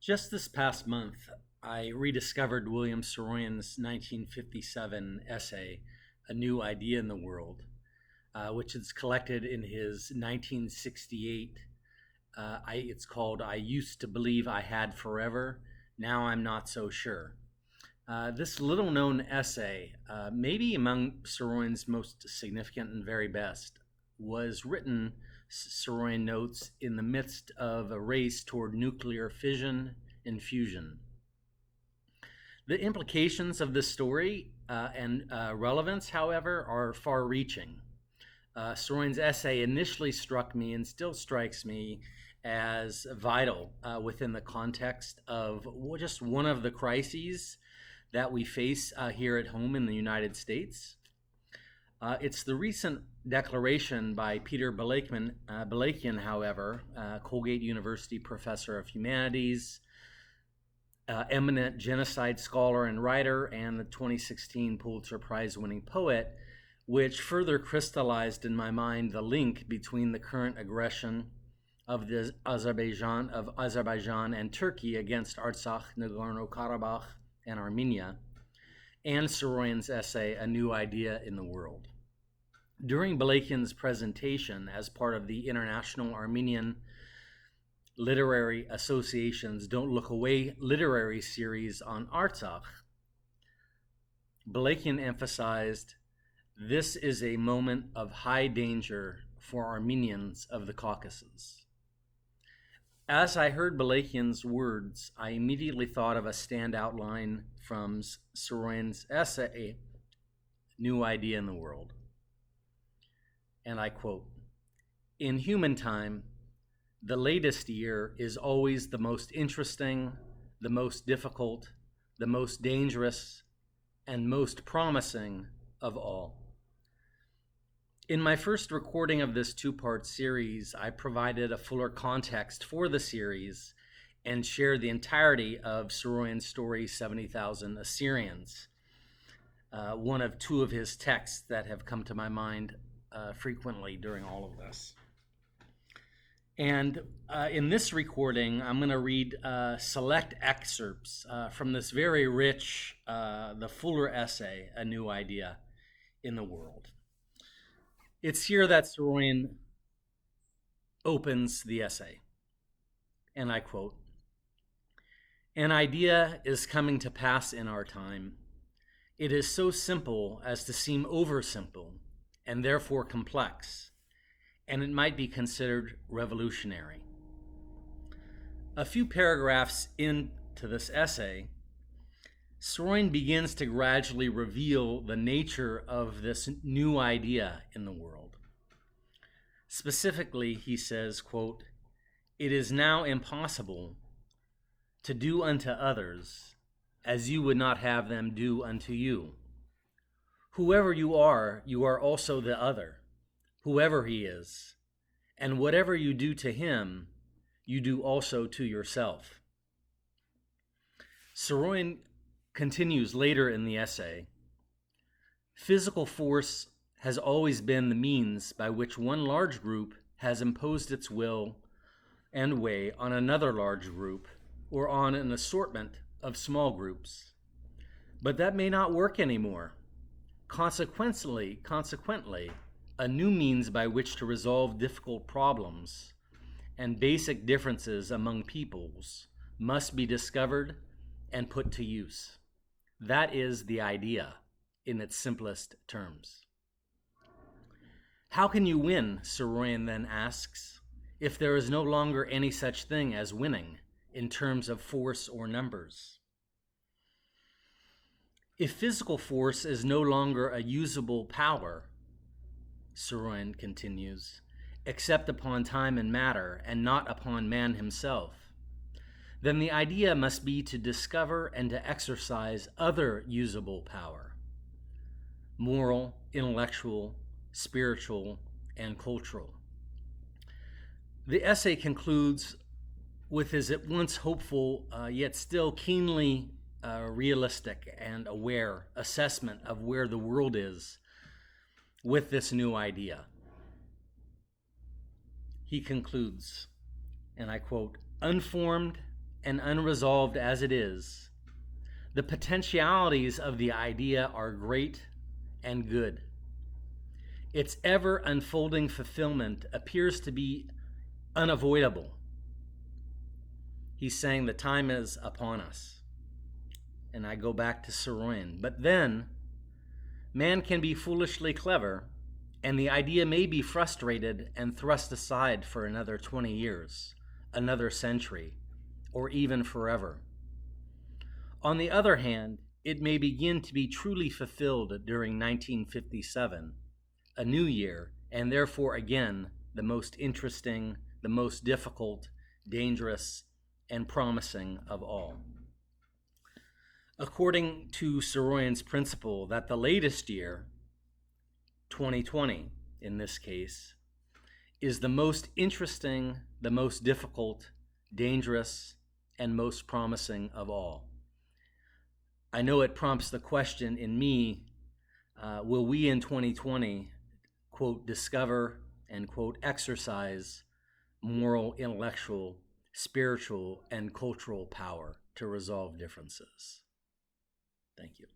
Just this past month, I rediscovered William Saroyan's 1957 essay, A New Idea in the World, which is collected in his 1968. It's called I Used to Believe I Had Forever, Now I'm Not So Sure. This little known essay, maybe among Saroyan's most significant and very best, was written, Saroyan notes, in the midst of a race toward nuclear fission and fusion. The implications of this story and relevance, however, are far reaching. Saroyan's essay initially struck me and still strikes me as vital within the context of just one of the crises that we face here at home in the United States. It's the recent declaration by Peter Balakian, however, Colgate University professor of humanities, eminent genocide scholar and writer, and the 2016 Pulitzer Prize-winning poet, which further crystallized in my mind the link between the current aggression of Azerbaijan and Turkey against Artsakh, Nagorno-Karabakh, and Armenia, and Saroyan's essay, A New Idea in the World. During Balakian's presentation as part of the International Armenian Literary Association's Don't Look Away literary series on Artsakh, Balakian emphasized, "This is a moment of high danger for Armenians of the Caucasus." As I heard Balakian's words, I immediately thought of a standout line from Saroyan's essay, New Idea in the World. And I quote, "In human time, the latest year is always the most interesting, the most difficult, the most dangerous, and most promising of all." In my first recording of this two-part series, I provided a fuller context for the series and shared the entirety of Saroyan's story, 70,000 Assyrians, one of two of his texts that have come to my mind frequently during all of this. And in this recording, I'm going to read select excerpts from this very rich, the fuller essay, A New Idea in the World. It's here that Saroyan opens the essay, and I quote, "An idea is coming to pass in our time. It is so simple as to seem oversimple, and therefore complex, and it might be considered revolutionary." A few paragraphs into this essay, Saroyan begins to gradually reveal the nature of this new idea in the world. Specifically, he says, quote, "It is now impossible to do unto others as you would not have them do unto you. Whoever you are also the other, whoever he is, and whatever you do to him, you do also to yourself." Saroyan continues later in the essay, "Physical force has always been the means by which one large group has imposed its will and way on another large group or on an assortment of small groups. But that may not work anymore. Consequently, a new means by which to resolve difficult problems and basic differences among peoples must be discovered and put to use. That is the idea in its simplest terms." How can you win, Saroyan then asks, if there is no longer any such thing as winning in terms of force or numbers? If physical force is no longer a usable power, Saroyan continues, except upon time and matter and not upon man himself, then the idea must be to discover and to exercise other usable power, moral, intellectual, spiritual, and cultural. The essay concludes with his at once hopeful, yet still keenly realistic and aware assessment of where the world is with this new idea. He concludes, and I quote, "Unformed and unresolved as it is, the potentialities of the idea are great and good. Its ever unfolding fulfillment appears to be unavoidable. He's saying the time is upon us. And I go back to Saroyan. But then, man can be foolishly clever, and the idea may be frustrated and thrust aside for another 20 years, another century, or even forever. On the other hand, it may begin to be truly fulfilled during 1957, a new year, and therefore again the most interesting, the most difficult, dangerous, and promising of all. According to Saroyan's principle that the latest year, 2020 in this case, is the most interesting, the most difficult, dangerous, and most promising of all. I know it prompts the question in me, will we in 2020, quote, discover and, quote, exercise moral, intellectual, spiritual, and cultural power to resolve differences? Thank you.